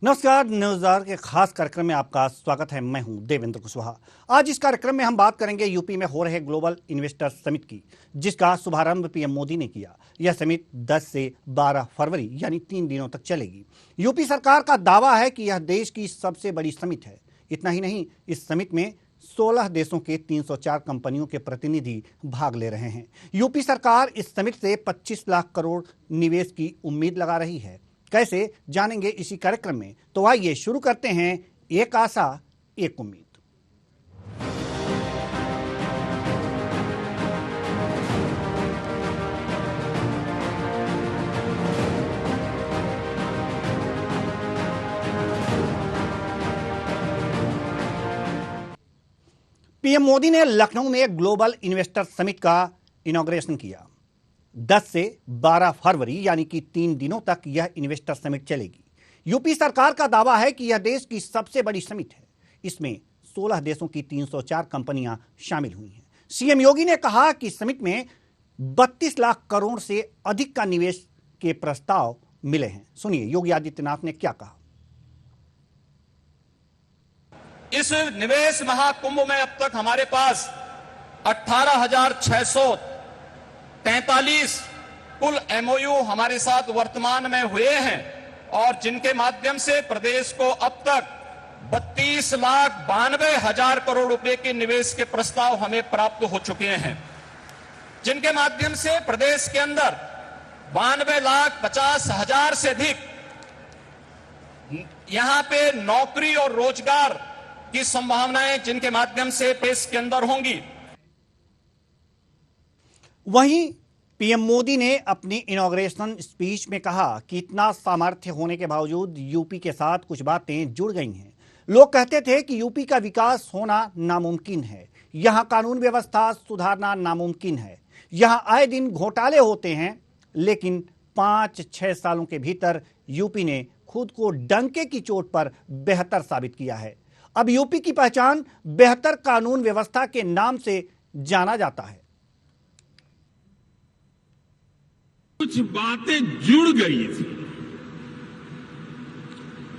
नमस्कार। न्यूज़ के खास कार्यक्रम में आपका स्वागत है। मैं हूं देवेंद्र कुशवाहा। आज इस कार्यक्रम में हम बात करेंगे यूपी में हो रहे ग्लोबल इन्वेस्टर समिट की, जिसका शुभारंभ पीएम मोदी ने किया। यह समिट 10 से 12 फरवरी यानी 3 दिनों तक चलेगी। यूपी सरकार का दावा है कि यह देश की सबसे बड़ी समिट है। इतना ही नहीं, इस समिट में 16 देशों के 304 कंपनियों के प्रतिनिधि भाग ले रहे हैं। यूपी सरकार इस समिट से 25 लाख करोड़ निवेश की उम्मीद लगा रही है। कैसे, जानेंगे इसी कार्यक्रम में। तो आइए शुरू करते हैं। एक आशा एक उम्मीद। पीएम मोदी ने लखनऊ में ग्लोबल इन्वेस्टर समिट का इनॉग्रेशन किया। 10 से 12 फरवरी यानी कि 3 दिनों तक यह इन्वेस्टर समिट चलेगी। यूपी सरकार का दावा है कि यह देश की सबसे बड़ी समिट है। इसमें 16 देशों की 304 कंपनियां शामिल हुई हैं। सीएम योगी ने कहा कि समिट में 32 लाख करोड़ से अधिक का निवेश के प्रस्ताव मिले हैं। सुनिए योगी आदित्यनाथ ने क्या कहा। इस निवेश महाकुंभ में अब तक हमारे पास 18,643 कुल एमओयू हमारे साथ वर्तमान में हुए हैं और जिनके माध्यम से प्रदेश को अब तक 32,92,000 करोड़ रुपए के निवेश के प्रस्ताव हमें प्राप्त हो चुके हैं, जिनके माध्यम से प्रदेश के अंदर 92,50,000 से अधिक यहां पे नौकरी और रोजगार की संभावनाएं जिनके माध्यम से देश के अंदर होंगी। वहीं पीएम मोदी ने अपनी इनॉग्रेशन स्पीच में कहा कि इतना सामर्थ्य होने के बावजूद यूपी के साथ कुछ बातें जुड़ गई हैं। लोग कहते थे कि यूपी का विकास होना नामुमकिन है, यहां कानून व्यवस्था सुधारना नामुमकिन है, यहां आए दिन घोटाले होते हैं। लेकिन 5-6 सालों के भीतर यूपी ने खुद को डंके की चोट पर बेहतर साबित किया है। अब यूपी की पहचान बेहतर कानून व्यवस्था के नाम से जाना जाता है। कुछ बातें जुड़ गई थी।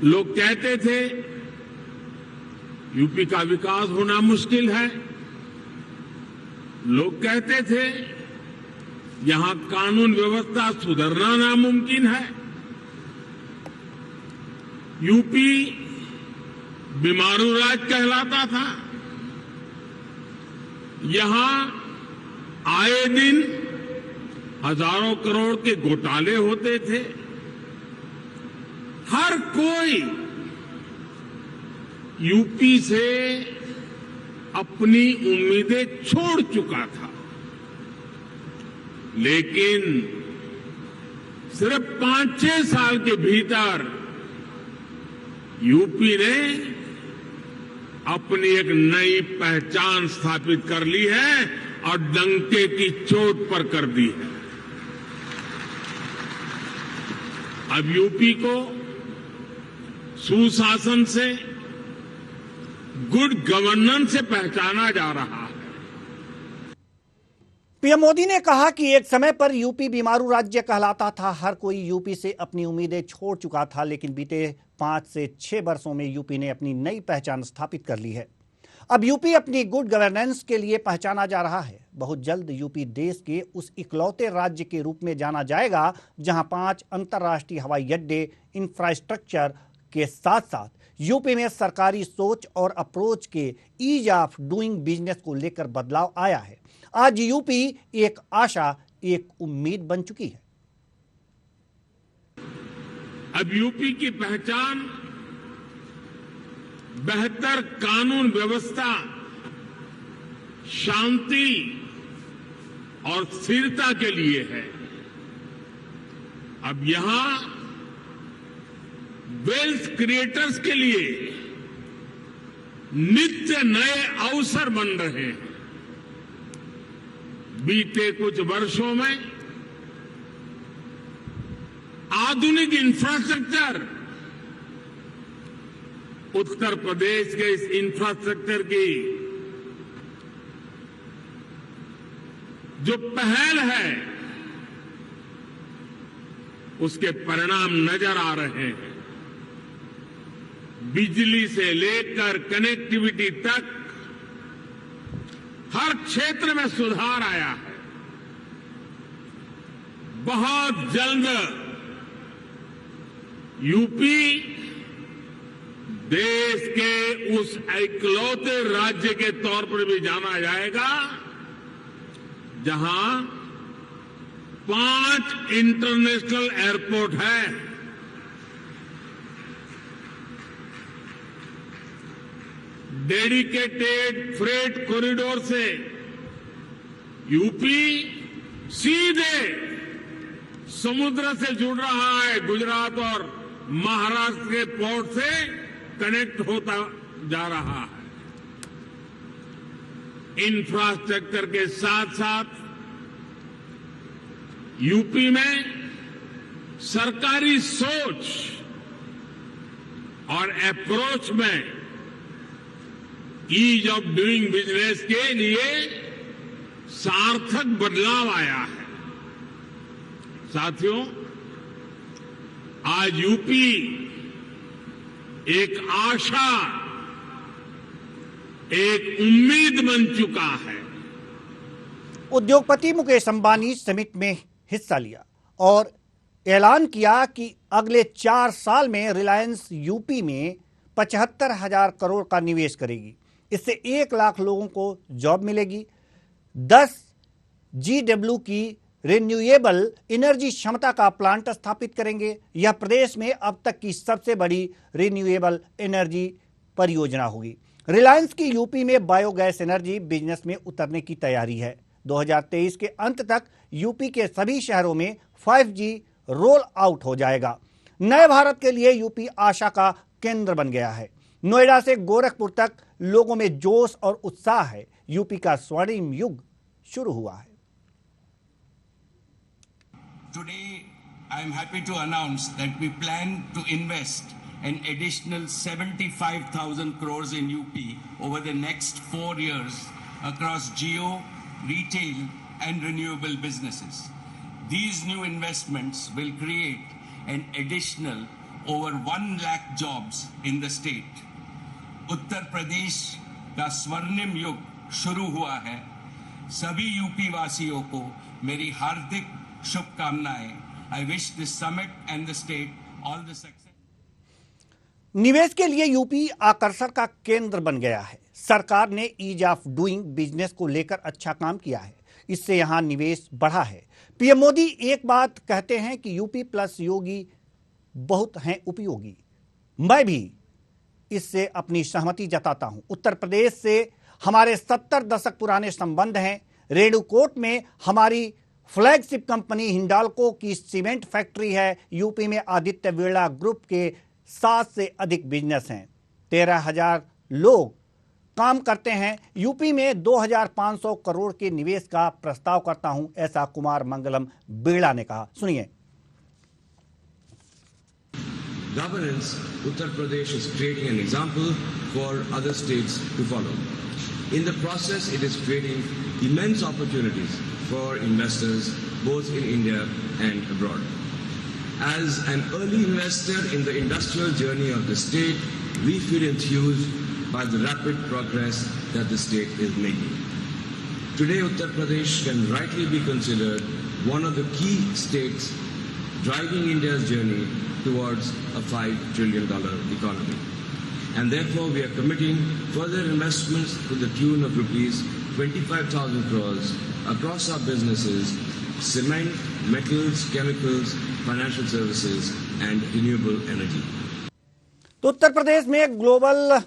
लोग कहते थे यूपी का विकास होना मुश्किल है, लोग कहते थे यहां कानून व्यवस्था सुधरना नामुमकिन है, यूपी बीमारू राज्य कहलाता था, यहां आए दिन हजारों करोड़ के घोटाले होते थे। हर कोई यूपी से अपनी उम्मीदें छोड़ चुका था, लेकिन सिर्फ 5-6 साल के भीतर यूपी ने अपनी एक नई पहचान स्थापित कर ली है और डंके की चोट पर कर दी है। अब यूपी को सुशासन से, गुड गवर्नेंस से पहचाना जा रहा है। पीएम मोदी ने कहा कि एक समय पर यूपी बीमारू राज्य कहलाता था, हर कोई यूपी से अपनी उम्मीदें छोड़ चुका था, लेकिन बीते 5 से 6 वर्षों में यूपी ने अपनी नई पहचान स्थापित कर ली है। अब यूपी अपनी गुड गवर्नेंस के लिए पहचाना जा रहा है। बहुत जल्द यूपी देश के उस इकलौते राज्य के रूप में जाना जाएगा जहां 5 अंतर्राष्ट्रीय हवाई अड्डे, इंफ्रास्ट्रक्चर के साथ साथ यूपी में सरकारी सोच और अप्रोच के ईज ऑफ डूइंग बिजनेस को लेकर बदलाव आया है। आज यूपी एक आशा एक उम्मीद बन चुकी है। अब यूपी की पहचान बेहतर कानून व्यवस्था, शांति और स्थिरता के लिए है। अब यहां वेल्थ क्रिएटर्स के लिए नित्य नए अवसर बन रहे हैं। बीते कुछ वर्षों में आधुनिक इंफ्रास्ट्रक्चर, उत्तर प्रदेश के इस इंफ्रास्ट्रक्चर की जो पहल है उसके परिणाम नजर आ रहे हैं। बिजली से लेकर कनेक्टिविटी तक हर क्षेत्र में सुधार आया है। बहुत जल्द यूपी देश के उस इकलौते राज्य के तौर पर भी जाना जाएगा जहां 5 इंटरनेशनल एयरपोर्ट है। डेडिकेटेड फ्रेट कॉरिडोर से यूपी सीधे समुद्र से जुड़ रहा है। गुजरात और महाराष्ट्र के पोर्ट से कनेक्ट होता जा रहा है। इंफ्रास्ट्रक्चर के साथ साथ यूपी में सरकारी सोच और अप्रोच में ईज ऑफ डूइंग बिजनेस के लिए सार्थक बदलाव आया है। साथियों, आज यूपी एक आशा, एक उम्मीद बन चुका है। उद्योगपति मुकेश अंबानी समिट में हिस्सा लिया और ऐलान किया कि अगले 4 साल में रिलायंस यूपी में 75,000 करोड़ का निवेश करेगी। इससे 1 लाख लोगों को जॉब मिलेगी। 10 GW की रिन्यूएबल एनर्जी क्षमता का प्लांट स्थापित करेंगे। यह प्रदेश में अब तक की सबसे बड़ी रिन्यूएबल एनर्जी परियोजना होगी। रिलायंस की यूपी में बायोगैस एनर्जी बिजनेस में उतरने की तैयारी है। 2023 के अंत तक यूपी के सभी शहरों में 5G रोल आउट हो जाएगा। नए भारत के लिए यूपी आशा का केंद्र बन गया है। नोएडा से गोरखपुर तक लोगों में जोश और उत्साह है। यूपी का स्वर्णिम युग शुरू हुआ है। Today, I am happy to announce that we plan to invest an additional 75,000 crores in UP over the next 4 years across geo, retail and renewable businesses. These new investments will create an additional over 1 lakh jobs in the state. Uttar Pradesh का स्वर्णिम युग शुरू हुआ है। सभी UP वासियों को मेरी हार्दिक शुभकामनाएं। I wish this summit and the state all the success. निवेश के लिए यूपी आकर्षण का केंद्र बन गया है। सरकार ने ईज ऑफ डूइंग बिजनेस को लेकर अच्छा काम किया है। इससे यहां निवेश बढ़ा है। पीएम मोदी एक बात कहते हैं कि यूपी प्लस योगी बहुत हैं उपयोगी। मैं भी इससे अपनी सहमति जताता हूं। उत्तर प्रदेश से हमारे 70 दशक पुराने संबंध हैं। रेणुकूट में हमारी फ्लैगशिप कंपनी हिंडाल्को की सीमेंट फैक्ट्री है। यूपी में आदित्य बिरला ग्रुप के 7 से अधिक बिजनेस हैं। 13,000 लोग काम करते हैं। यूपी में 2,500 करोड़ के निवेश का प्रस्ताव करता हूं, ऐसा कुमार मंगलम बिरला ने कहा। सुनिए। Governance, Uttar Pradesh is creating an example for other states to follow. In the process, it is creating immense opportunities for investors both in India and abroad. As an early investor in the industrial journey of the state, we feel enthused by the rapid progress that the state is making. Today, Uttar Pradesh can rightly be considered one of the key states driving India's journey towards a $5 trillion economy. And therefore, we are committing further investments to the tune of rupees 25,000 crores across our businesses, cement, metals, chemicals, financial services, and renewable energy. तो उत्तर प्रदेश में global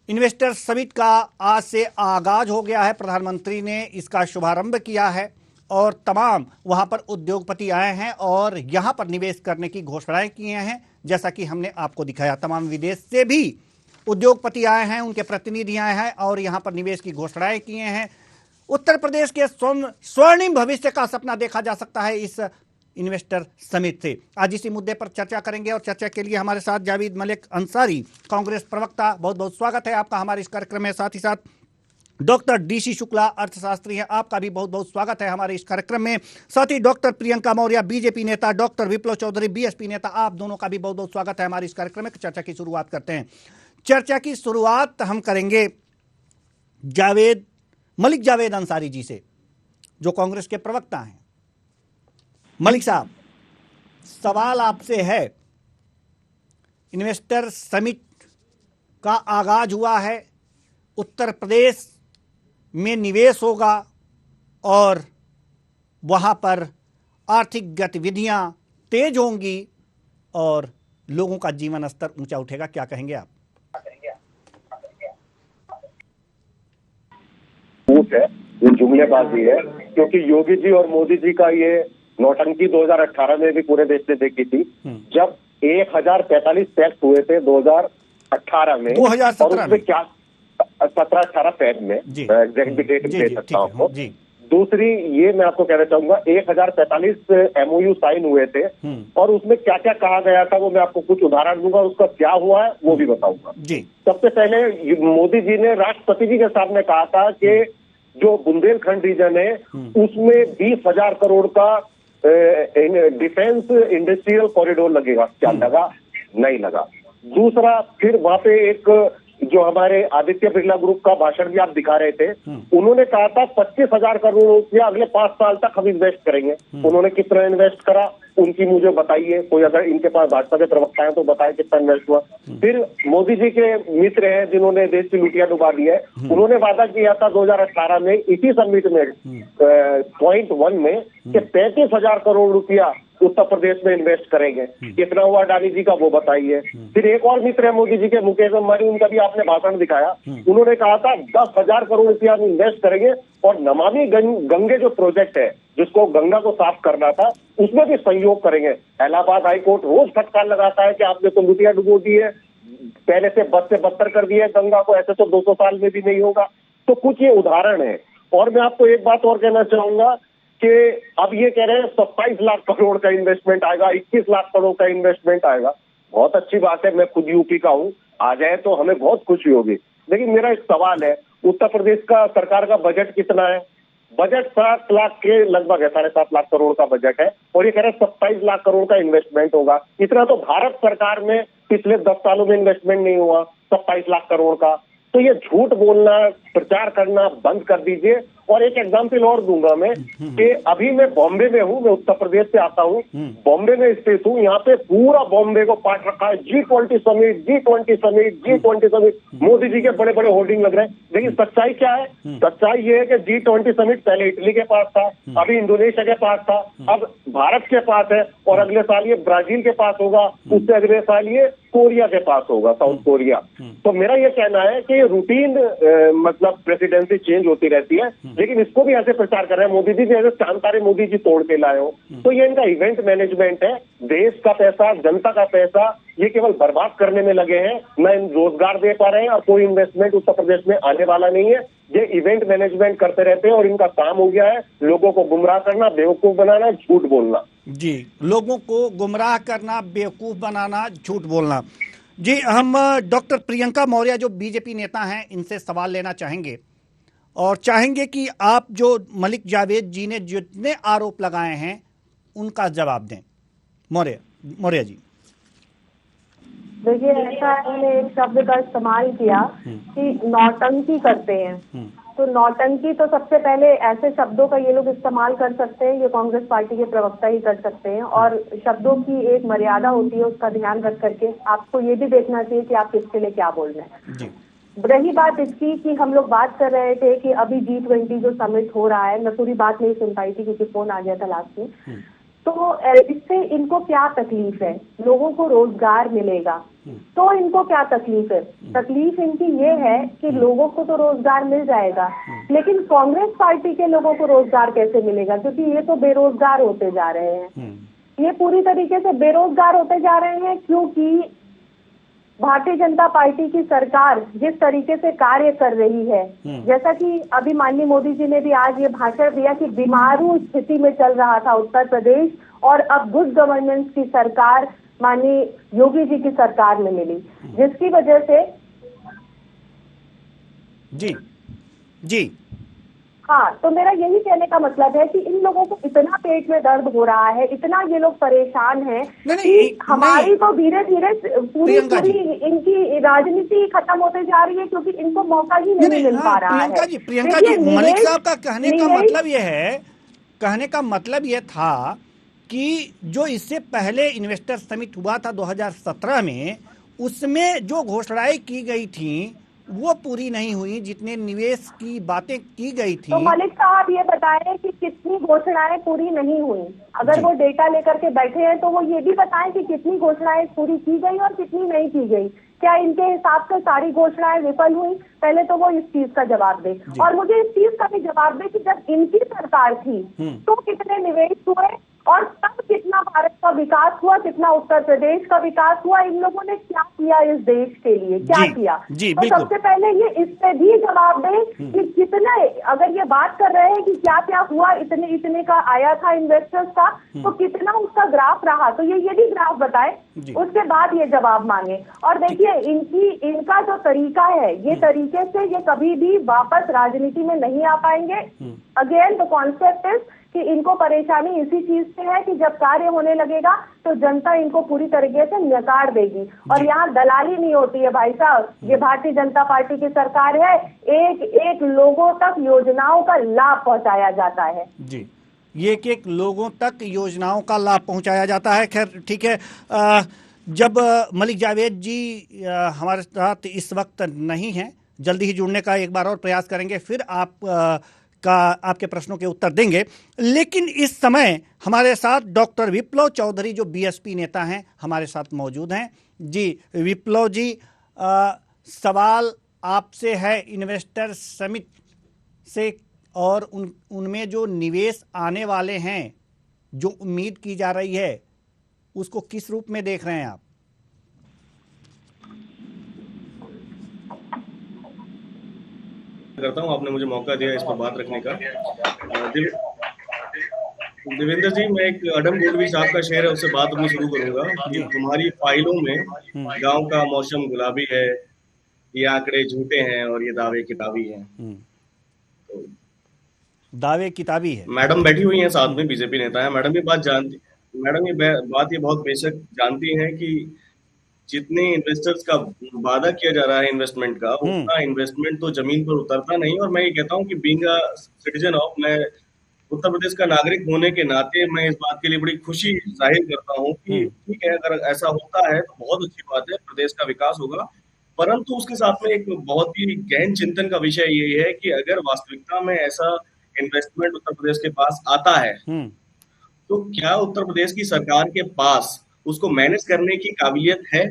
investor summit का आज से आगाज हो गया है। प्रधानमंत्री ने इसका शुभारंभ किया है और तमाम वहां पर उद्योगपति आए हैं और यहां पर निवेश करने की घोषणाएं किए हैं। जैसा कि हमने आपको दिखाया, तमाम विदेश से भी उद्योगपति आए हैं, उनके प्रतिनिधि आए हैं और यहां पर निवेश की घोषणाएं किए हैं। उत्तर प्रदेश के स्वर्णिम भविष्य का सपना देखा जा सकता है इस इन्वेस्टर समिट से। आज इसी मुद्दे पर चर्चा करेंगे और चर्चा के लिए हमारे साथ जावेद मलिक अंसारी, कांग्रेस प्रवक्ता, बहुत बहुत स्वागत है आपका हमारे इस कार्यक्रम में। साथ ही साथ डॉक्टर डीसी शुक्ला, अर्थशास्त्री हैं, आपका भी बहुत बहुत स्वागत है हमारे इस कार्यक्रम में। साथ ही डॉक्टर प्रियंका मौर्य, बीजेपी नेता, डॉक्टर विप्लव चौधरी, बीएसपी नेता, आप दोनों का भी बहुत बहुत स्वागत है हमारे इस कार्यक्रम में। चर्चा की शुरुआत करते हैं। चर्चा की शुरुआत हम करेंगे मलिक जावेद अंसारी जी से, जो कांग्रेस के प्रवक्ता हैं। मलिक साहब, सवाल आपसे है, इन्वेस्टर समिट का आगाज हुआ है, उत्तर प्रदेश में निवेश होगा और वहां पर आर्थिक गतिविधियां तेज होंगी और लोगों का जीवन स्तर ऊंचा उठेगा, क्या कहेंगे आप? है, ये जुमलेबाजी है, क्योंकि योगी जी और मोदी जी का ये नौटंकी 2018 में भी पूरे देश ने देखी थी, जब 1045 टैक्स हुए थे 2018 में, 2017 और उसमें क्या 17-18 पैन में एग्जैक्ट डेट दे सकता हूँ आपको। दूसरी ये मैं आपको कहना चाहूंगा, 1045 MOU साइन हुए थे और उसमें क्या क्या कहा गया था वो मैं आपको कुछ उदाहरण दूंगा, उसका क्या हुआ है वो भी बताऊंगा। सबसे पहले मोदी जी ने राष्ट्रपति जी के सामने कहा था कि जो बुंदेलखंड रीजन है उसमें 20,000 करोड़ का डिफेंस इंडस्ट्रियल कॉरिडोर लगेगा। क्या लगा? नहीं लगा। दूसरा, फिर वहां पे एक जो हमारे आदित्य बिरला ग्रुप का भाषण भी आप दिखा रहे थे, उन्होंने कहा था 25,000 करोड़ रुपया अगले 5 साल तक हम इन्वेस्ट करेंगे। उन्होंने कितना इन्वेस्ट करा उनकी मुझे बताइए, कोई अगर इनके पास भाजपा के प्रवक्ता है तो बताए कितना इन्वेस्ट हुआ। फिर मोदी जी के मित्र हैं जिन्होंने देश की लुटिया डुबा दी है, उन्होंने वादा किया था 2018 में इसी समिट में पॉइंट 1 में कि 35,000 करोड़ रुपया उत्तर प्रदेश में इन्वेस्ट करेंगे। कितना हुआ अडानी जी का वो बताइए। फिर एक और मित्र है मोदी जी के, मुकेश अंबानी, उनका भी आपने भाषण दिखाया, उन्होंने कहा था 10,000 करोड़ रुपया हम इन्वेस्ट करेंगे और नमामि गंगे जो प्रोजेक्ट है जिसको गंगा को साफ करना था उसमें भी सहयोग करेंगे। इलाहाबाद हाईकोर्ट रोज फटकार लगाता है कि आपने तो लुटिया डुबो दी है, पहले से बद से बदतर कर दिया है गंगा को, ऐसे तो 200 साल में भी नहीं होगा। तो कुछ ये उदाहरण है। और मैं आपको एक बात और कहना चाहूंगा कि अब ये कह रहे हैं 27 लाख करोड़ का इन्वेस्टमेंट आएगा, 21 लाख करोड़ का इन्वेस्टमेंट आएगा। बहुत अच्छी बात है, मैं खुद यूपी का हूँ, आ जाए तो हमें बहुत खुशी होगी। लेकिन मेरा एक सवाल है, उत्तर प्रदेश का सरकार का बजट कितना है? बजट 7 लाख के लगभग है, 7.5 लाख करोड़ का बजट है और ये कह रहे हैं 27 लाख करोड़ का इन्वेस्टमेंट होगा। इतना तो भारत सरकार में पिछले 10 सालों में इन्वेस्टमेंट नहीं हुआ 27 लाख करोड़ का। तो ये झूठ बोलना, प्रचार करना बंद कर दीजिए। और एक एग्जाम्पल और दूंगा मैं कि अभी मैं बॉम्बे में हूँ, मैं उत्तर प्रदेश से आता हूँ, बॉम्बे में स्थित हूँ। यहाँ पे पूरा बॉम्बे को पाट रखा है G20 summit, G20 summit, G20 summit. Modi ji के बड़े बड़े होर्डिंग लग रहे हैं। लेकिन सच्चाई क्या है? सच्चाई ये है कि G20 समिट पहले इटली के पास था, अभी इंडोनेशिया के पास था, अब भारत के पास है और अगले साल ये ब्राजील के पास होगा, उससे अगले साल ये कोरिया के पास होगा, साउथ कोरिया। तो मेरा ये कहना है कि रूटीन मतलब प्रेसिडेंसी चेंज होती रहती है, लेकिन इसको भी ऐसे प्रचार कर रहे हैं मोदी जी जैसे चांद तारे मोदी जी तोड़ के लाए हो। तो ये इनका इवेंट मैनेजमेंट है। देश का पैसा, जनता का पैसा ये केवल बर्बाद करने में लगे हैं, न रोजगार दे पा रहे हैं और कोई इन्वेस्टमेंट उत्तर प्रदेश में आने वाला नहीं है। ये इवेंट मैनेजमेंट करते रहते हैं और इनका काम हो गया है लोगों को गुमराह करना, बेवकूफ बनाना, झूठ बोलना। जी, लोगों को गुमराह करना, बेवकूफ बनाना, झूठ बोलना। जी, हम डॉक्टर प्रियंका मौर्य जो बीजेपी नेता हैं इनसे सवाल लेना चाहेंगे और चाहेंगे कि आप जो मलिक जावेद जी ने जितने आरोप लगाए हैं उनका जवाब दें। मौर्य जी। देखिए, ऐसा उन्होंने एक शब्द का इस्तेमाल किया कि नौटंकी करते हैं। तो नौटंकी तो सबसे पहले ऐसे शब्दों का ये लोग इस्तेमाल कर सकते हैं, ये कांग्रेस पार्टी के प्रवक्ता ही कर सकते हैं। और शब्दों की एक मर्यादा होती है, उसका ध्यान रख करके आपको ये भी देखना चाहिए कि आप किसके लिए क्या बोल रहे हैं। रही बात इसकी कि हम लोग बात कर रहे थे कि अभी G20 जो समिट हो रहा है, मैं पूरी बात नहीं सुन पाई थी क्योंकि फोन आ गया था लास्ट में। तो इससे इनको क्या तकलीफ है? लोगों को रोजगार मिलेगा तो इनको क्या तकलीफ है? तकलीफ इनकी ये है कि लोगों को तो रोजगार मिल जाएगा, लेकिन कांग्रेस पार्टी के लोगों को रोजगार कैसे मिलेगा? क्योंकि ये तो बेरोजगार होते जा रहे हैं। ये पूरी तरीके से बेरोजगार होते जा रहे हैं क्योंकि भारतीय जनता पार्टी की सरकार जिस तरीके से कार्य कर रही है, जैसा कि अभी माननीय मोदी जी ने भी आज ये भाषण दिया कि बीमारू स्थिति में चल रहा था उत्तर प्रदेश और अब गुड गवर्नेंस की सरकार माननीय योगी जी की सरकार में मिली, जिसकी वजह से जी हाँ, तो मेरा यही कहने का मतलब है कि इन लोगों को इतना पेट में दर्द हो रहा है, इतना ये लोग परेशान हैं कि हमारी तो धीरे धीरे पूरी इनकी राजनीति खत्म होते जा रही है, क्योंकि इनको मौका ही नहीं मिल पा रहा है। प्रियंका जी, मलिक साहब का कहने का मतलब ये है, कहने का मतलब ये था कि जो इससे पहले इन्वेस्टर समिट हुआ था 2017 में, उसमें जो घोषणाएं की गई थी वो पूरी नहीं हुई, जितने निवेश की बातें की गई थी। तो मलिक साहब ये बताएं कि कितनी घोषणाएं पूरी नहीं हुई। अगर वो डेटा लेकर के बैठे हैं तो वो ये भी बताएं कि कितनी घोषणाएं पूरी की गई और कितनी नहीं की गई। क्या इनके हिसाब से सारी घोषणाएं विफल हुई? पहले तो वो इस चीज का जवाब दे, और मुझे इस चीज का भी जवाब दे कि जब इनकी सरकार थी तो कितने निवेश हुए और तब कितना भारत का विकास हुआ, कितना उत्तर प्रदेश का विकास हुआ, इन लोगों ने क्या किया इस देश के लिए, क्या किया। तो सबसे पहले ये इस पे भी जवाब दें कि कितना, अगर ये बात कर रहे हैं कि क्या क्या हुआ, इतने इतने का आया था इन्वेस्टर्स का, तो कितना उसका ग्राफ रहा, तो ये भी ग्राफ बताए, उसके बाद ये जवाब मांगे। और देखिए इनका जो तरीका है, ये तरीके से ये कभी भी वापस राजनीति में नहीं आ पाएंगे। अगेन द कॉन्सेप्ट इज कि इनको परेशानी इसी चीज से है कि जब कार्य होने लगेगा तो जनता इनको पूरी तरीके से नकार देगी। और यहाँ दलाली नहीं होती है भाई साहब, ये भारतीय जनता पार्टी की सरकार है, एक एक लोगों तक योजनाओं का लाभ पहुंचाया जाता है। जी, ये एक लोगों तक योजनाओं का लाभ पहुंचाया जाता है। खैर ठीक है, जब मलिक जावेद जी हमारे साथ इस वक्त नहीं हैं, जल्दी ही जुड़ने का एक बार और प्रयास करेंगे, फिर आपके प्रश्नों के उत्तर देंगे। लेकिन इस समय हमारे साथ डॉक्टर विप्लव चौधरी जो बीएसपी नेता हैं हमारे साथ मौजूद हैं। जी विप्लव जी, सवाल आपसे है इन्वेस्टर समिट से, और उनमें जो निवेश आने वाले हैं, जो उम्मीद की जा रही है, उसको किस रूप में देख रहे हैं आप? करता हूं, आपने मुझे मौका दिया इस पर बात रखने का। देवेंद्र जी, मैं एक अडम गोलवी साहब का शेर है, उससे बात अपनी शुरू करूंगा कि तुम्हारी फाइलों में गांव का मौसम गुलाबी है, ये आंकड़े झूठे हैं और ये दावे किताबी हैं। तो दावे किताबी है। मैडम बैठी हुई हैं साथ में, बीजेपी नेता है। मैडम ये बात ये बहुत बेशक जानती हैं कि जितने इन्वेस्टर्स का वादा किया जा रहा है इन्वेस्टमेंट का, उतना इन्वेस्टमेंट तो जमीन पर उतरता नहीं। और मैं ये कहता हूँ कि बीइंग अ सिटीजन ऑफ, मैं उत्तर प्रदेश का नागरिक होने के नाते मैं इस बात के लिए बड़ी खुशी जाहिर करता हूँ कि ठीक है, अगर ऐसा होता है तो बहुत अच्छी बात है, प्रदेश का विकास होगा। परंतु उसके साथ में एक बहुत ही गहन चिंतन का विषय ये है कि अगर वास्तविकता में ऐसा इन्वेस्टमेंट उत्तर प्रदेश के पास आता है तो क्या उत्तर प्रदेश की सरकार के पास उसको मैनेज करने की काबिलियत है?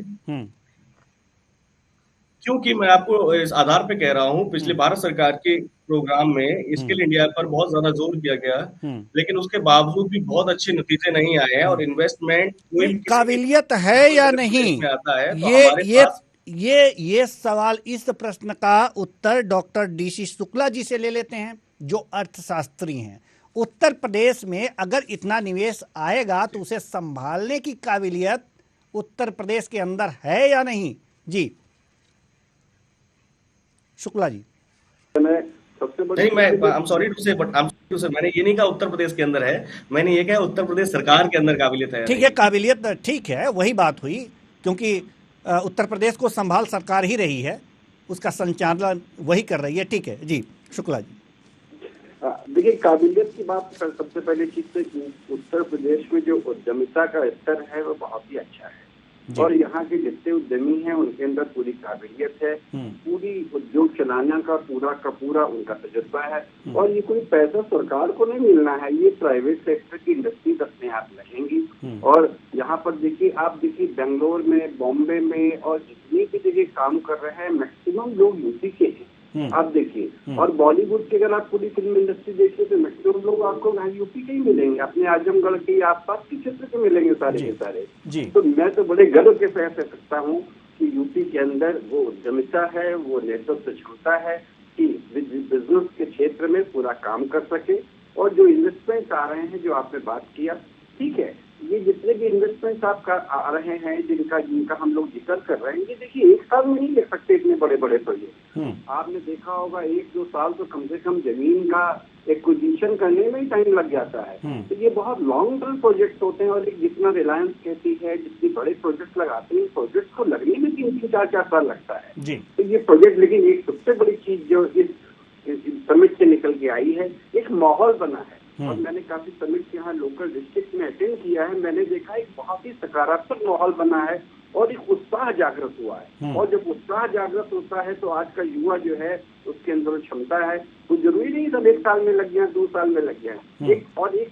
क्योंकि मैं आपको इस आधार पे कह रहा हूं, पिछले भारत सरकार के प्रोग्राम में स्किल इंडिया पर बहुत ज्यादा जोर दिया गया, लेकिन उसके बावजूद भी बहुत अच्छे नतीजे नहीं आए हैं। और इन्वेस्टमेंट काबिलियत है या नहीं, आता है तो ये सवाल, इस प्रश्न का उत्तर डॉक्टर डीसी शुक्ला जी से ले लेते हैं, जो अर्थशास्त्री हैं। उत्तर प्रदेश में अगर इतना निवेश आएगा तो उसे संभालने की काबिलियत उत्तर प्रदेश के अंदर है या नहीं? जी शुक्ला जी। मैंने ये नहीं कहा उत्तर प्रदेश के अंदर है, मैंने ये कहा उत्तर प्रदेश सरकार के अंदर काबिलियत है। ठीक है, काबिलियत ठीक है, वही बात हुई, क्योंकि उत्तर प्रदेश को संभाल सरकार ही रही है, उसका संचालन वही कर रही है। ठीक है जी शुक्ला जी। देखिए, काबिलियत की बात सबसे पहले चीज तो उत्तर प्रदेश में जो उद्यमिता का स्तर है वो बहुत ही अच्छा है, और यहाँ के जितने उद्यमी हैं उनके अंदर पूरी काबिलियत है, पूरी उद्योग चलाने का पूरा उनका तजुर्बा है। और ये कोई पैसा सरकार को नहीं मिलना है, ये प्राइवेट सेक्टर की इंडस्ट्री अपने आप लगेंगी। और यहाँ पर आप देखिए बेंगलोर में, बॉम्बे में और जितनी भी जगह काम कर रहे हैं, मैक्सिमम लोग यूपी के हैं। आप देखिए, और बॉलीवुड की अगर आप पूरी फिल्म इंडस्ट्री देखिए तो मैक्सिमम लोग आपको यूपी के ही मिलेंगे, अपने आजमगढ़ के आसपास के क्षेत्र के मिलेंगे सारे के सारे। तो मैं तो बड़े गर्व के साथ कह सकता हूँ कि यूपी के अंदर वो उद्यमिता है, वो नेतृत्व क्षमता है कि बिजनेस के क्षेत्र में पूरा काम कर सके। और जो इन्वेस्टमेंट आ रहे हैं, जो आपने बात किया, ठीक है, ये जितने भी इन्वेस्टमेंट आपका आ रहे हैं, जिनका हम लोग जिक्र कर रहे हैं, ये देखिए एक साल में नहीं ले सकते इतने बड़े बड़े प्रोजेक्ट। आपने देखा होगा 1-2 साल तो कम से कम जमीन का एक्विजिशन करने में ही टाइम लग जाता है। तो ये बहुत लॉन्ग टर्म प्रोजेक्ट होते हैं और एक जितना रिलायंस कहती है जितने बड़े प्रोजेक्ट लगाते हैं, प्रोजेक्ट को लगने में 3-4 साल लगता है जी। तो ये प्रोजेक्ट, लेकिन एक सबसे बड़ी चीज जो इस समिट से निकल के आई है, एक माहौल बना है। और मैंने काफी समिट यहाँ लोकल डिस्ट्रिक्ट में अटेंड किया है, मैंने देखा एक बहुत ही सकारात्मक माहौल बना है और एक उत्साह जागृत हुआ है। और जब उत्साह जागृत होता है तो आज का युवा जो है उसके अंदर क्षमता है, तो जरूरी नहीं सब 1 साल में लग गया, 2 साल में लग गया। एक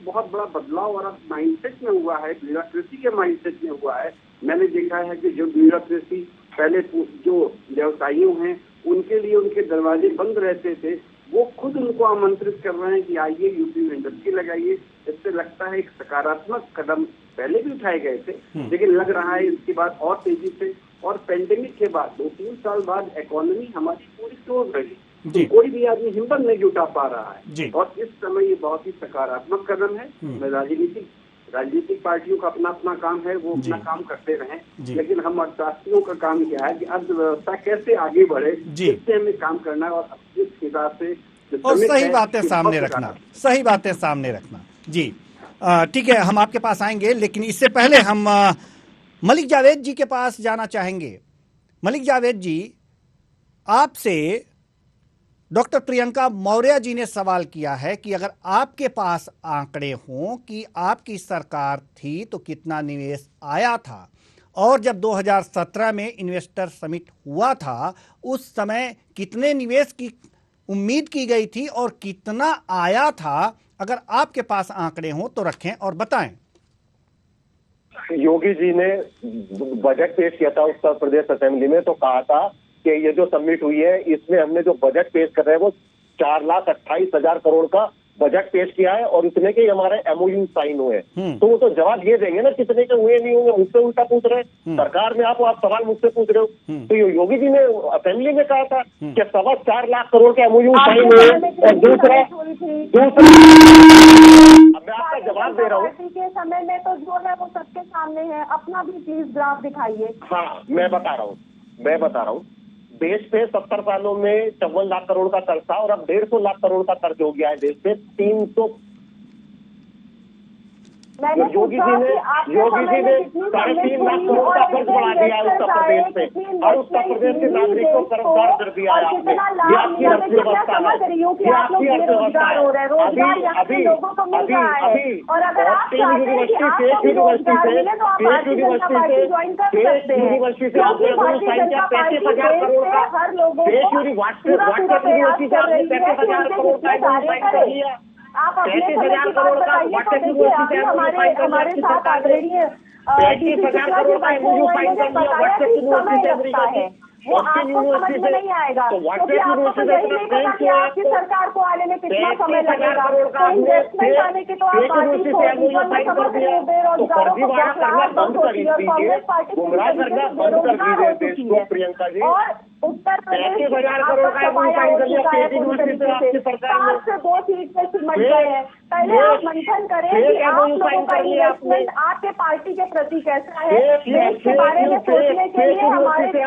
बहुत बड़ा बदलाव और माइंडसेट में हुआ है, ब्यूरोक्रेसी के माइंडसेट में हुआ है। मैंने देखा है कि जो ब्यूरोक्रेसी पहले जो व्यवसायियों हैं उनके लिए उनके दरवाजे बंद रहते थे, वो खुद उनको आमंत्रित कर रहे हैं कि आइए यूपी में इंडस्ट्री लगाइए। इससे लगता है एक सकारात्मक कदम पहले भी उठाए गए थे, लेकिन लग रहा है इसके बाद और तेजी से। और पेंडेमिक के बाद 2-3 साल बाद इकोनॉमी हमारी पूरी क्लोज रही, तो कोई भी आदमी हिम्मत नहीं जुटा पा रहा है। और इस समय ये बहुत ही सकारात्मक कदम है। मैं राजनीतिक पार्टियों का अपना अपना काम है, वो अपना काम करते रहें, लेकिन हम अर्थशास्त्रियों का काम क्या है कि अर्थव्यवस्था कैसे आगे बढ़े, इससे हमें काम करना है। और इस हिसाब से और सही बातें सामने रखना, सही बातें सामने रखना जी। ठीक है, हम आपके पास आएंगे, लेकिन इससे पहले हम मलिक जावेद जी के पास जाना चाहेंगे। मलिक जावेद जी, आपसे डॉक्टर प्रियंका मौर्य जी ने सवाल किया है कि अगर आपके पास आंकड़े हों कि आपकी सरकार थी तो कितना निवेश आया था, और जब 2017 में इन्वेस्टर समिट हुआ था उस समय कितने निवेश की उम्मीद की गई थी और कितना आया था, अगर आपके पास आंकड़े हों तो रखें और बताएं। योगी जी ने बजट पेश किया था उत्तर प्रदेश असेंबली में, तो कहा था कि ये जो समिट हुई है इसमें हमने जो बजट पेश कर रहे हैं वो 4,28,000 करोड़ का बजट पेश किया है और इतने के हमारे एमओयू साइन हुए। तो वो तो जवाब ये देंगे ना कितने के हुए नहीं होंगे, मुझसे उल्टा पूछ रहे हैं। सरकार में आप सवाल मुझसे पूछ रहे हो। तो योगी जी ने असेंबली में कहा था कि 4.25 लाख करोड़ के एमओयू साइन हुए। और दूसरा मैं आपका जवाब दे रहा हूँ के समय में तो जो है वो सबके सामने है, अपना भी प्लीज ग्राफ दिखाइए। हाँ, मैं बता रहा हूँ देश पे 70 सालों में 54 लाख करोड़ का कर्ज था और अब 150 लाख करोड़ का कर्ज हो गया है देश पे। 300 योगी जी ने 3.5 लाख करोड़ का कर्ज बढ़ा दिया है उत्तर प्रदेश पे, और उत्तर प्रदेश के नागरिकों को कर्जदार कर दिया है आपने। ये आपकी अर्थव्यवस्था है, ये आपकी अर्थव्यवस्था है। अभी यूनिवर्सिटी से आपने साइन किया 35,000 करोड़ का। देश यूनिवर्सिटी से आपने 35,000 करोड़ का साइन कर दिया। 35,000 करोड़ का व्हाट्सएप यूनिवर्सिटी से हमारे साथ ऑलरेडी 35,000 करोड़ का एमओयू साइन कर दिया व्हाट्सएप यूनिवर्सिटी से अमेरिका की। वो आपको समझ में नहीं आएगा, तो व्हाट्सएप यूनिवर्सिटी से आपकी सरकार को आने में कितना समय लगेगा। तो इन्वेस्टमेंट आने के तो आप पार्टी तो फर्जीवाड़ा करना बंद कर दीजिए, गुमराह करना बंद कर दीजिए देश को प्रियंका जी। और उत्तर प्रदेश 35,000 करोड़ का एमओयू साइन कर दिया यूनिवर्सिटी से आपकी सरकार ने। 2 सीट से सिमट गए हैं। पहले आप मंथन करें कि आप लोगों का इन्वेस्टमेंट आपके पार्टी के प्रति कैसा है, देश के बारे में सोचने के लिए हमारे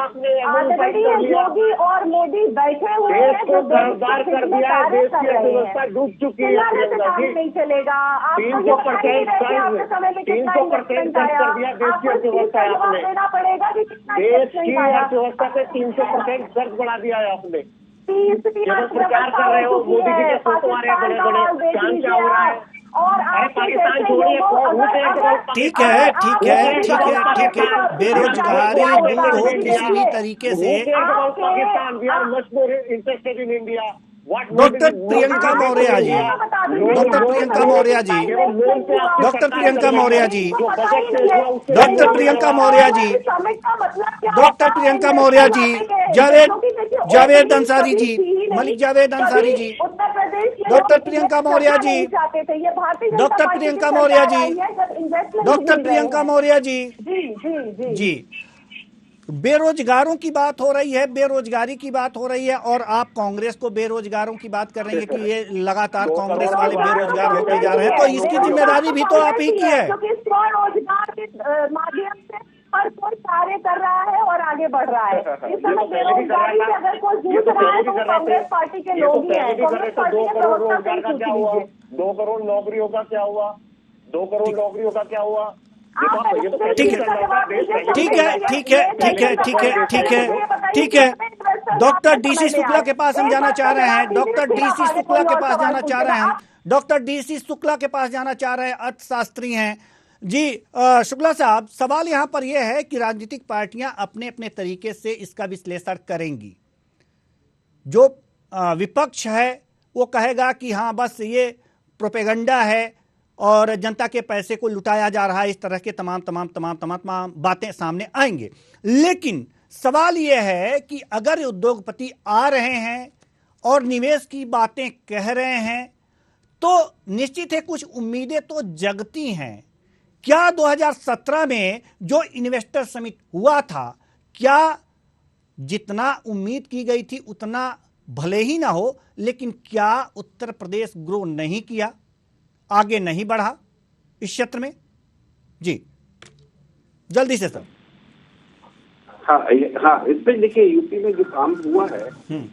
ऑलरेडी योगी और मोदी बैठे हुए हैं जो कर्जदार कर दिया है, देश की अर्थव्यवस्था डूब चुकी है प्रियंका जी। नहीं चलेगा। 300% कर दिया देश की अर्थव्यवस्था आपने, देना पड़ेगा कि कितना देश की अर्थव्यवस्था पे 300% कर्ज बढ़ा दिया है आपने। प्रचार कर रहे हो, मोदी जी के फोटो आ रहे हैं बड़े बड़े, क्या हो रहा है? अरे पाकिस्तान छोड़िए, ठीक है। बेरोजगारी दूर हो किसी भी तरीके से। Pakistan, we are much more interested in India. Doctor Priyanka Maurya ji, doctor Priyanka Maurya ji, doctor Priyanka Maurya ji, doctor Priyanka Maurya ji, doctor Priyanka Maurya ji, Javed Ansari ji, Malik Javed Ansari ji, doctor Priyanka Maurya ji, doctor Priyanka Maurya ji, doctor Priyanka Maurya ji, बेरोजगारों की बात हो रही है, बेरोजगारी की बात हो रही है, और आप कांग्रेस को बेरोजगारों की बात कर रही है कि ये लगातार कांग्रेस वाले बेरोजगार होते जा रहे हैं, तो इसकी जिम्मेदारी भी तो आप ही की है। स्वरोजगार के माध्यम से हर कोई कार्य कर रहा है और आगे बढ़ रहा है। इस समय बेरोजगारी से अगर कोई जूझ रहा है तो कांग्रेस पार्टी के लोग ही हैं। कांग्रेस पार्टी के प्रवक्ता से ही पूछ लीजिए। 2 करोड़ नौकरियों का क्या हुआ? 2 करोड़ नौकरियों का क्या हुआ? ठीक है। डॉक्टर डीसी शुक्ला के पास हम जाना चाह रहे हैं। डॉक्टर डीसी शुक्ला के पास जाना चाह रहे हैं हम। डॉक्टर डीसी शुक्ला के पास जाना चाह रहे हैं, अर्थशास्त्री हैं जी। शुक्ला साहब, सवाल यहाँ पर यह है कि राजनीतिक पार्टियां अपने अपने तरीके से इसका विश्लेषण करेंगी। जो विपक्ष है वो कहेगा कि हाँ बस ये प्रोपेगेंडा है और जनता के पैसे को लुटाया जा रहा है, इस तरह के तमाम बातें सामने आएंगे। लेकिन सवाल यह है कि अगर उद्योगपति आ रहे हैं और निवेश की बातें कह रहे हैं तो निश्चित है कुछ उम्मीदें तो जगती हैं। क्या 2017 में जो इन्वेस्टर समिट हुआ था, क्या जितना उम्मीद की गई थी उतना भले ही ना हो, लेकिन क्या उत्तर प्रदेश ग्रो नहीं किया, आगे नहीं बढ़ा इस क्षेत्र में? जी जल्दी से सर। हाँ, इस पे देखिए यूपी में जो काम हुआ है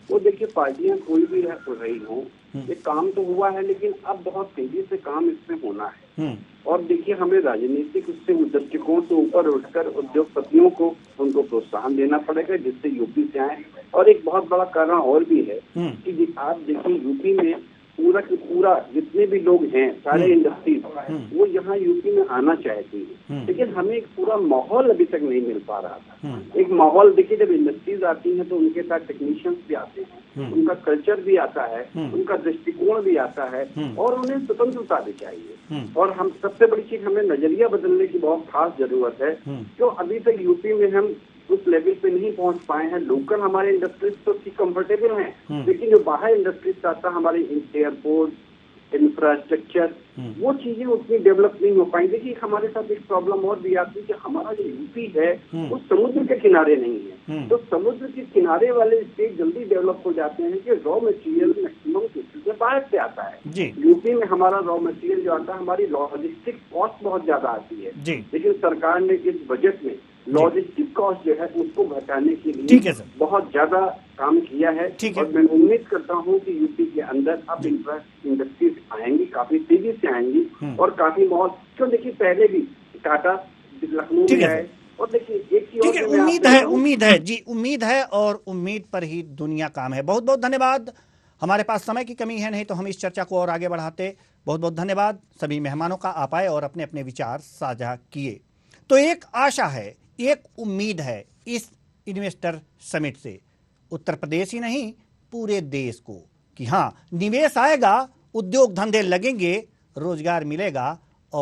वो देखिए पार्टियां कोई भी रही हो, ये काम तो हुआ है, लेकिन अब बहुत तेजी से काम इसमें होना है। और देखिए हमें राजनीतिक उससे दृष्टिकोण से ऊपर उठकर उद्योगपतियों को उनको प्रोत्साहन देना पड़ेगा जिससे यूपी से आए। और एक बहुत बड़ा कारण और भी है कि आप देखिए यूपी में पूरा की पूरा जितने भी लोग हैं, सारे इंडस्ट्रीज वो यहाँ यूपी में आना चाहती है, लेकिन हमें एक पूरा माहौल अभी तक नहीं मिल पा रहा था। एक माहौल देखिए, जब इंडस्ट्रीज आती हैं तो उनके साथ टेक्नीशियंस भी आते हैं, उनका कल्चर भी आता है, उनका दृष्टिकोण भी आता है और उन्हें स्वतंत्रता भी चाहिए। और हम सबसे बड़ी चीज, हमें नजरिया बदलने की बहुत खास जरूरत है, क्यों अभी तक यूपी में हम उस लेवल पे नहीं पहुंच पाए हैं। लोकल हमारे इंडस्ट्रीज तो ठीक कंफर्टेबल हैं, लेकिन जो बाहर इंडस्ट्रीज आता है, हमारे एयरपोर्ट, इंफ्रास्ट्रक्चर, वो चीजें उतनी डेवलप नहीं हो पाई। देखिए हमारे साथ एक प्रॉब्लम और भी आती है कि हमारा जो यूपी है वो समुद्र के किनारे नहीं है। तो समुद्र के किनारे वाले स्टेट जल्दी डेवलप हो जाते हैं कि रॉ मटेरियल मैक्सिमम केसेस बाहर से आता है। यूपी में हमारा रॉ मटेरियल जो आता है, हमारी लॉजिस्टिक कॉस्ट बहुत ज्यादा आती है, लेकिन सरकार ने इस बजट में लॉजिस्टिक कॉस्ट जो है उसको घटाने के लिए बहुत ज्यादा काम किया है। और मैं उम्मीद करता हूं कि यूपी के अंदर अब इंडस्ट्रीज आएंगी, काफी तेजी से आएंगी और काफी मॉल, क्यों देखिए पहले भी टाटा लखनऊ में है। और देखिए एक चीज उम्मीद है जी, उम्मीद है और उम्मीद पर ही दुनिया काम है। बहुत बहुत धन्यवाद। हमारे पास समय की कमी है, नहीं तो हम इस चर्चा को और आगे बढ़ाते। बहुत बहुत धन्यवाद सभी मेहमानों का, आप आए और अपने अपने विचार साझा किए। तो एक आशा है, एक उम्मीद है इस इन्वेस्टर समिट से उत्तर प्रदेश ही नहीं पूरे देश को, कि हाँ निवेश आएगा, उद्योग धंधे लगेंगे, रोजगार मिलेगा